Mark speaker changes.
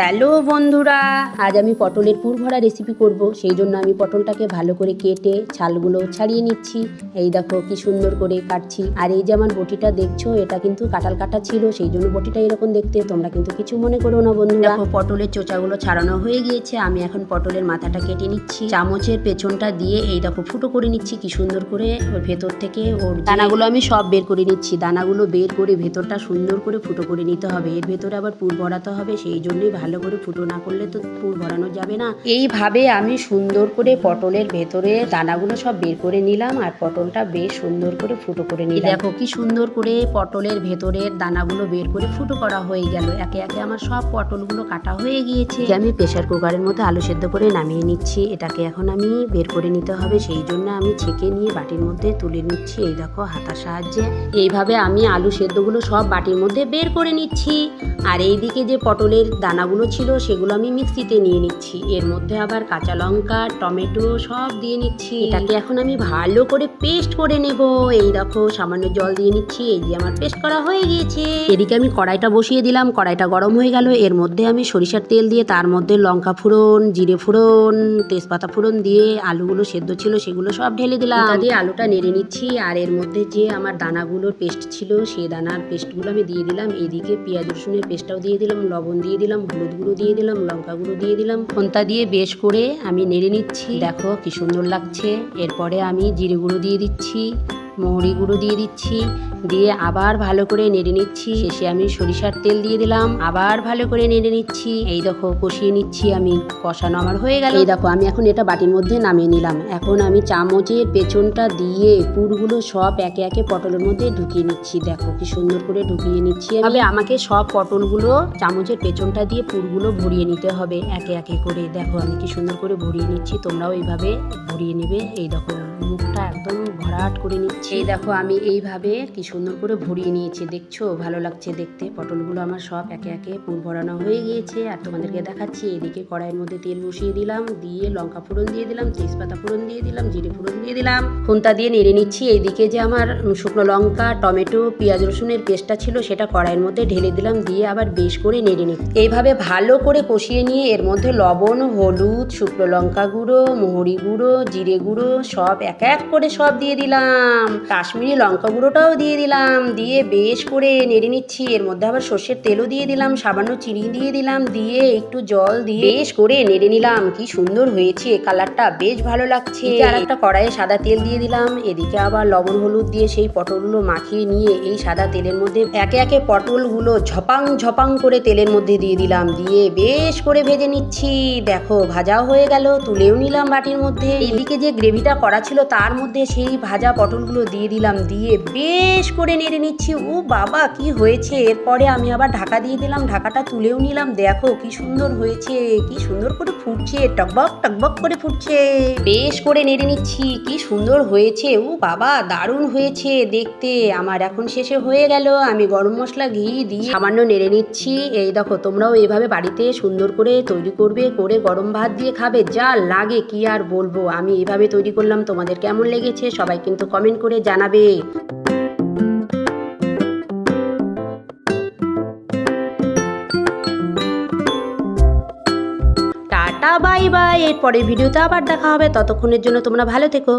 Speaker 1: Hello বন্ধুরা, আজ আমি পটলের পুর ভরা রেসিপি করব। সেই জন্য আমি পটলটাকে ভালো করে কেটে ছালগুলো ছাড়িয়ে নিচ্ছি। এই দেখো কি সুন্দর করে কাটছি। আর এই যে আমার বটিটা দেখছো, এটা কিন্তু কাটাল কাটা ছিল, সেই জন্য বটিটা এরকম দেখতে। তোমরা কিন্তু কিছু মনে করো না বন্ধুরা। দেখো পটলের চোচাগুলো ছাড়ানো হয়ে গিয়েছে। আমি এখন পটলের মাথাটা কেটে নিচ্ছি। চামচের পেছনটা দিয়ে এই দেখো ফুটো করে নিচ্ছি কি সুন্দর করে। ওর ভেতর থেকে ওর দানাগুলো আমি সব বের করে নিচ্ছি। দানাগুলো বের করে ভেতরটা সুন্দর করে ফুটো করে নিতে হবে। এর ভেতরে আবার পুর ভরাতে হবে, সেই জন্যই ভালো করে ফুটো না করলে তো পুর ভরানো যাবে না। এইভাবে আমি সুন্দর করে পটলের ভেতরে দানাগুলো সব বের করে নিলাম আর পটলটা বেশ সুন্দর করে ফুটো করে নিলাম। দেখো কি সুন্দর করে পটলের ভেতরের দানাগুলো বের করে ফুটো করা হয়ে গেল। একে একে আমার সব পটলগুলো কাটা হয়ে গিয়েছে। আমি প্রেসার কুকারের মধ্যে আলু সেদ্ধ করে নামিয়ে নিচ্ছি। এটাকে এখন আমি বের করে নিতে হবে, সেই জন্য আমি ছেঁকে নিয়ে বাটির মধ্যে তুলে নিচ্ছি। এই দেখো হাতার সাহায্যে এইভাবে আমি আলু সেদ্ধগুলো সব বাটির মধ্যে বের করে নিচ্ছি। আর এইদিকে যে পটলের দানাগুলো ছিল সেগুলো আমি মিক্সিতে নিয়ে নিচ্ছি। এর মধ্যে আবার কাঁচা লঙ্কা, টমেটো সব দিয়ে নিচ্ছি। এটাকে এখন আমি ভালো করে পেস্ট করে নেব। এই দেখো সামান্য জল দিয়ে নিচ্ছি। এই যে আমার পেস্ট করা হয়ে গিয়েছে। এদিকে আমি কড়াইটা বসিয়ে দিলাম। কড়াইটা গরম হয়ে গেল। এর মধ্যে আমি সরিষার তেল দিয়ে তার মধ্যে লঙ্কা ফোড়ন, জিরে ফোড়ন, তেজপাতা ফোড়ন দিয়ে আলুগুলো সেদ্ধ ছিল সেগুলো সব ঢেলে দিলাম। এটা দিয়ে আলুটা নেড়ে নিচ্ছি। আর এর মধ্যে যে আমার দানাগুলোর পেস্ট ছিল সেই দানার পেস্টগুলো আমি দিয়ে দিলাম। এদিকে পেঁয়াজ রসুনের পেস্টটাও দিয়ে দিলাম, লবণ দিয়ে দিলাম, হলুদ গুঁড়ো দিয়ে দিলাম, লঙ্কা গুঁড়ো দিয়ে দিলাম। ফোনটা দিয়ে বেশ করে আমি নেড়ে নিচ্ছি। দেখো কি সুন্দর লাগছে। এরপরে আমি জিরে গুঁড়ো দিয়ে দিচ্ছি, মৌরি গুঁড়ো দিয়ে দিচ্ছি, দিয়ে আবার ভালো করে নেড়ে নিচ্ছি। শেষে আমি সরিষার তেল দিয়ে দিলাম, আবার ভালো করে নেড়ে নিচ্ছি। এই দেখো কষিয়ে নিচ্ছি আমি। কষানো আমার হয়ে গেল। এই দেখো আমি এখন এটা বাটির মধ্যে নামিয়ে নিলাম। এখন আমি চামচের পেছনটা দিয়ে পুরগুলো সব একে একে পটলের মধ্যে ঢুকিয়ে নিচ্ছি। দেখো কি সুন্দর করে ঢুকিয়ে নিচ্ছি। তবে আমাকে সব পটলগুলো চামচের পেছনটা দিয়ে পুরগুলো ভরিয়ে নিতে হবে একে একে করে। দেখো আমি কি সুন্দর করে ভরিয়ে নিচ্ছি, তোমরাও এইভাবে ভরিয়ে নেবে। এই দেখো মুখটা একদম ভরাট করে নিচ্ছি। এই দেখো আমি এইভাবে কি সুন্দর করে ভরিয়ে নিয়েছি। দেখছো ভালো লাগছে দেখতে। পটলগুলো আমার সব একে একে পুর ভরানো হয়ে গিয়েছে। আর তোমাদেরকে দেখাচ্ছি। এদিকে কড়াইয়ের মধ্যে তেল বসিয়ে দিলাম, দিয়ে লঙ্কা ফোড়ন দিয়ে দিলাম, তেজপাতা ফোড়ন দিয়ে দিলাম, জিরে ফোড়ন দিয়ে দিলাম। খুন্তা দিয়ে নেড়ে নিচ্ছি। এইদিকে যে আমার শুকনো লঙ্কা, টমেটো, পেঁয়াজ রসুনের পেস্টটা ছিল সেটা কড়াইয়ের মধ্যে ঢেলে দিলাম, দিয়ে আবার বেশ করে নেড়ে নিচ্ছি। এইভাবে ভালো করে কষিয়ে নিয়ে এর মধ্যে লবণ, হলুদ, শুকনো লঙ্কা গুঁড়ো, মহরি গুঁড়ো, জিরে গুঁড়ো সব এক এক করে সব দিয়ে দিলাম। কাশ্মীরি লঙ্কা গুঁড়োটাও দিয়ে দিলাম, দিয়ে বেশ করে নেড়ে নিচ্ছি। এর মধ্যে আবার সর্ষের তেলও দিয়ে দিলাম, সামান্য চিনি দিয়ে দিলাম, দিয়ে একটু জল দিয়ে বেশ করে নেড়ে নিলাম। কি সুন্দর হয়েছে, কালারটা বেশ ভালো লাগছে। আর একটা কড়াইয়ে সাদা তেল দিয়ে দিলাম। এদিকে আবার লবণ হলুদ দিয়ে সেই পটলগুলো মাখিয়ে নিয়ে এই সাদা তেলের মধ্যে একে একে পটলগুলো ঝপাং ঝপাং করে তেলের মধ্যে দিয়ে দিলাম, দিয়ে বেশ করে ভেজে নিচ্ছি। দেখো ভাজাও হয়ে গেল, তুলেও নিলাম বাটির মধ্যে। এদিকে যে গ্রেভিটা করা ছিল তার মধ্যে সেই ভাজা পটলগুলো দিয়ে দিলাম, দিয়ে বেশ করে নেড়ে নিচ্ছি। ও বাবা কি হয়েছে। এরপরে আমি আবার ঢাকা দিয়ে দিলাম, ঢাকাটা তুলেও নিলাম। দেখো কি সুন্দর হয়েছে, কি সুন্দর করে ফুটছে, টকবক টকবক করে ফুটছে। বেশ করে নেড়ে নিচ্ছি। কি সুন্দর হয়েছে, ও বাবা দারুণ হয়েছে দেখতে। আমার এখন শেষে হয়ে গেল। আমি গরম মশলা ঘি দিয়ে সামান্য নেড়ে নিচ্ছি। এই দেখো তোমরাও এইভাবে বাড়িতে সুন্দর করে তৈরি করবে, করে গরম ভাত দিয়ে খাবে, যা লাগে কি আর বলবো। আমি এইভাবে তৈরি করলাম, তোমাদের কেমন লেগেছে সবাই কিন্তু কমেন্ট করে জানাবে। Tata bye bye. এর পরের ভিডিওতে আবার দেখা হবে। ততক্ষণের জন্য তোমরা ভালো থেকো।